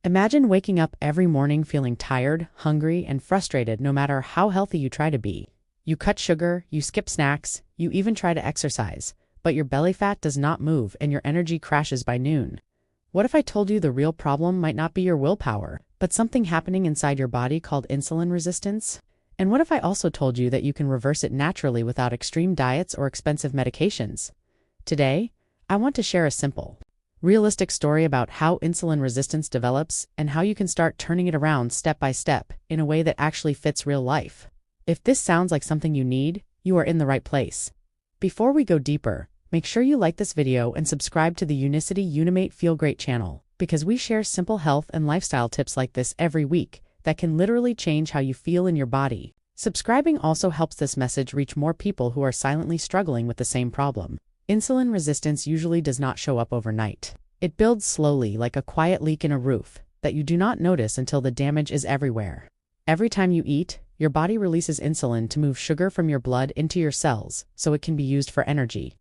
Imagine waking up every morning feeling tired, hungry, and frustrated no matter how healthy you try to be. You cut sugar, you skip snacks, you even try to exercise, but your belly fat does not move and your energy crashes by noon. What if I told you the real problem might not be your willpower, but something happening inside your body called insulin resistance? And what if I also told you that you can reverse it naturally without extreme diets or expensive medications? Today, I want to share a simple, realistic story about how insulin resistance develops and how you can start turning it around step by step in a way that actually fits real life. If this sounds like something you need, you are in the right place. Before we go deeper, make sure you like this video and subscribe to the Unicity Unimate Feel Great channel, because we share simple health and lifestyle tips like this every week that can literally change how you feel in your body. Subscribing also helps this message reach more people who are silently struggling with the same problem. Insulin resistance usually does not show up overnight. It builds slowly like a quiet leak in a roof that you do not notice until the damage is everywhere. Every time you eat, your body releases insulin to move sugar from your blood into your cells so it can be used for energy.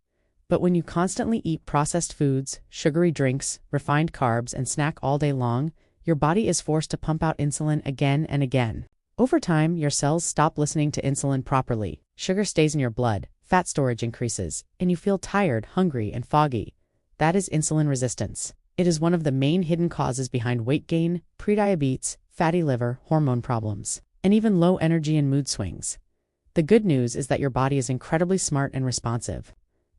But when you constantly eat processed foods, sugary drinks, refined carbs, and snack all day long, your body is forced to pump out insulin again and again. Over time, your cells stop listening to insulin properly, sugar stays in your blood, fat storage increases, and you feel tired, hungry, and foggy. That is insulin resistance. It is one of the main hidden causes behind weight gain, prediabetes, fatty liver, hormone problems, and even low energy and mood swings. The good news is that your body is incredibly smart and responsive.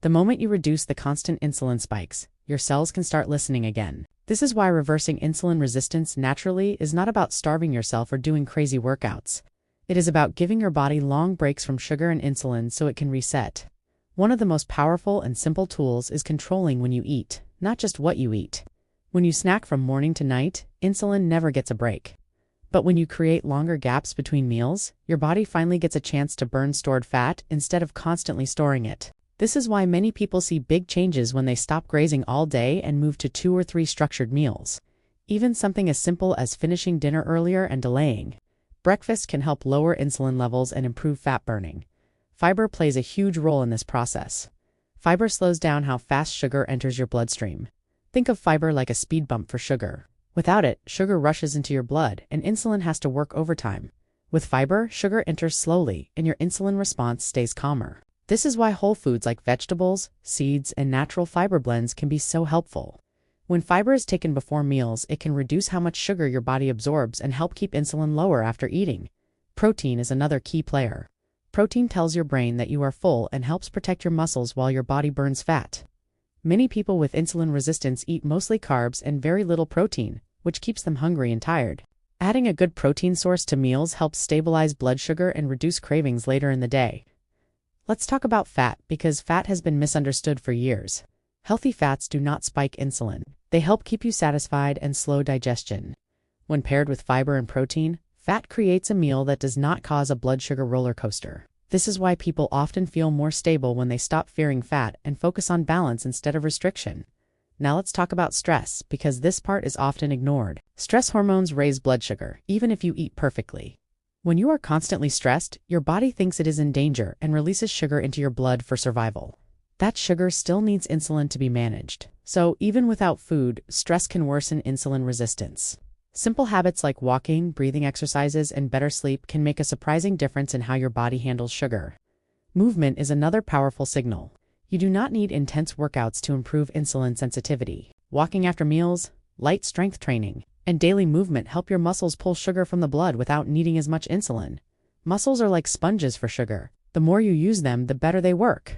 The moment you reduce the constant insulin spikes, your cells can start listening again. This is why reversing insulin resistance naturally is not about starving yourself or doing crazy workouts. It is about giving your body long breaks from sugar and insulin so it can reset. One of the most powerful and simple tools is controlling when you eat, not just what you eat. When you snack from morning to night, insulin never gets a break. But when you create longer gaps between meals, your body finally gets a chance to burn stored fat instead of constantly storing it. This is why many people see big changes when they stop grazing all day and move to 2 or 3 structured meals. Even something as simple as finishing dinner earlier and delaying breakfast can help lower insulin levels and improve fat burning. Fiber plays a huge role in this process. Fiber slows down how fast sugar enters your bloodstream. Think of fiber like a speed bump for sugar. Without it, sugar rushes into your blood and insulin has to work overtime. With fiber, sugar enters slowly and your insulin response stays calmer. This is why whole foods like vegetables, seeds, and natural fiber blends can be so helpful. When fiber is taken before meals, it can reduce how much sugar your body absorbs and help keep insulin lower after eating. Protein is another key player. Protein tells your brain that you are full and helps protect your muscles while your body burns fat. Many people with insulin resistance eat mostly carbs and very little protein, which keeps them hungry and tired. Adding a good protein source to meals helps stabilize blood sugar and reduce cravings later in the day. Let's talk about fat, because fat has been misunderstood for years. Healthy fats do not spike insulin. They help keep you satisfied and slow digestion. When paired with fiber and protein, fat creates a meal that does not cause a blood sugar roller coaster. This is why people often feel more stable when they stop fearing fat and focus on balance instead of restriction. Now let's talk about stress, because this part is often ignored. Stress hormones raise blood sugar, even if you eat perfectly. When you are constantly stressed, your body thinks it is in danger and releases sugar into your blood for survival. That sugar still needs insulin to be managed. So even without food, stress can worsen insulin resistance. Simple habits like walking, breathing exercises, and better sleep can make a surprising difference in how your body handles sugar. Movement is another powerful signal. You do not need intense workouts to improve insulin sensitivity. Walking after meals, light strength training, and daily movement help your muscles pull sugar from the blood without needing as much insulin. Muscles are like sponges for sugar. The more you use them, the better they work.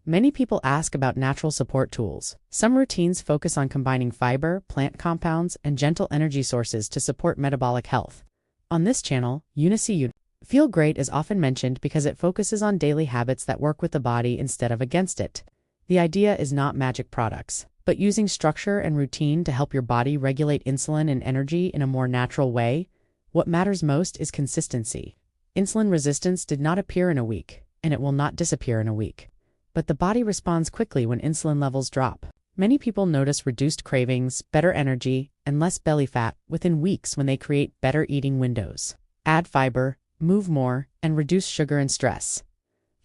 Many people ask about natural support tools. Some routines focus on combining fiber, plant compounds, and gentle energy sources to support metabolic health. On this channel, Unicity Feel Great is often mentioned because it focuses on daily habits that work with the body instead of against it. The idea is not magic products, but using structure and routine to help your body regulate insulin and energy in a more natural way. What matters most is consistency. Insulin resistance did not appear in a week, and it will not disappear in a week. But the body responds quickly when insulin levels drop. Many people notice reduced cravings, better energy, and less belly fat within weeks when they create better eating windows. Add fiber, move more, and reduce sugar and stress.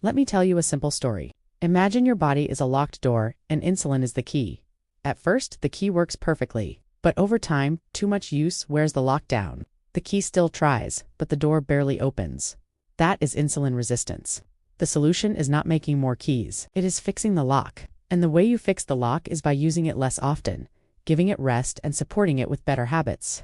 Let me tell you a simple story. Imagine your body is a locked door, and insulin is the key. At first, the key works perfectly. But over time, too much use wears the lock down. The key still tries, but the door barely opens. That is insulin resistance. The solution is not making more keys, it is fixing the lock. And the way you fix the lock is by using it less often, giving it rest and supporting it with better habits.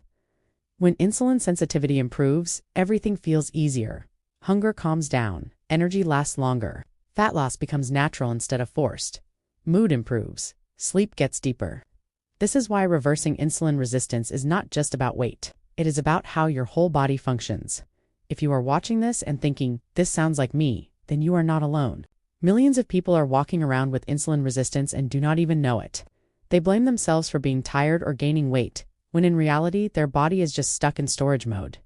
When insulin sensitivity improves, everything feels easier. Hunger calms down, energy lasts longer, fat loss becomes natural instead of forced. Mood improves, sleep gets deeper. This is why reversing insulin resistance is not just about weight. It is about how your whole body functions. If you are watching this and thinking, "This sounds like me," then you are not alone. Millions of people are walking around with insulin resistance and do not even know it. They blame themselves for being tired or gaining weight, when in reality, their body is just stuck in storage mode.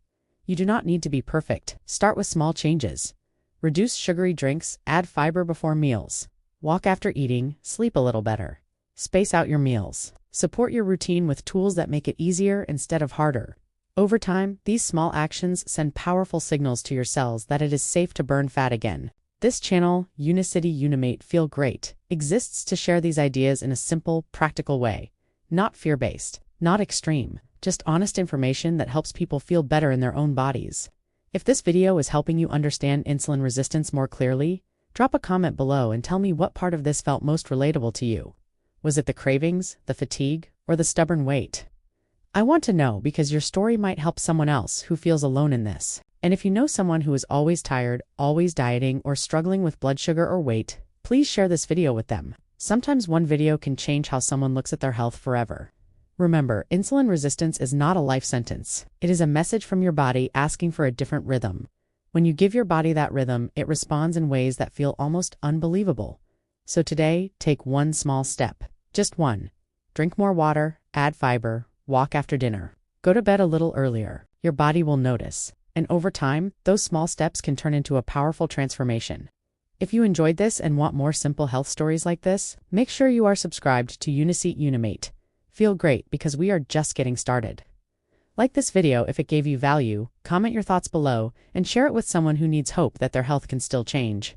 You do not need to be perfect. Start with small changes. Reduce sugary drinks, add fiber before meals. Walk after eating, sleep a little better. Space out your meals. Support your routine with tools that make it easier instead of harder. Over time, these small actions send powerful signals to your cells that it is safe to burn fat again. This channel, Unicity Unimate Feel Great, exists to share these ideas in a simple, practical way. Not fear-based, not extreme, just honest information that helps people feel better in their own bodies. If this video is helping you understand insulin resistance more clearly, drop a comment below and tell me what part of this felt most relatable to you. Was it the cravings, the fatigue, or the stubborn weight? I want to know because your story might help someone else who feels alone in this. And if you know someone who is always tired, always dieting, or struggling with blood sugar or weight, please share this video with them. Sometimes one video can change how someone looks at their health forever. Remember, insulin resistance is not a life sentence. It is a message from your body asking for a different rhythm. When you give your body that rhythm, it responds in ways that feel almost unbelievable. So today, take one small step. Just one. Drink more water, add fiber, walk after dinner. Go to bed a little earlier. Your body will notice. And over time, those small steps can turn into a powerful transformation. If you enjoyed this and want more simple health stories like this, make sure you are subscribed to Unicity Unimate Feel Great because we are just getting started. Like this video if it gave you value, comment your thoughts below, and share it with someone who needs hope that their health can still change.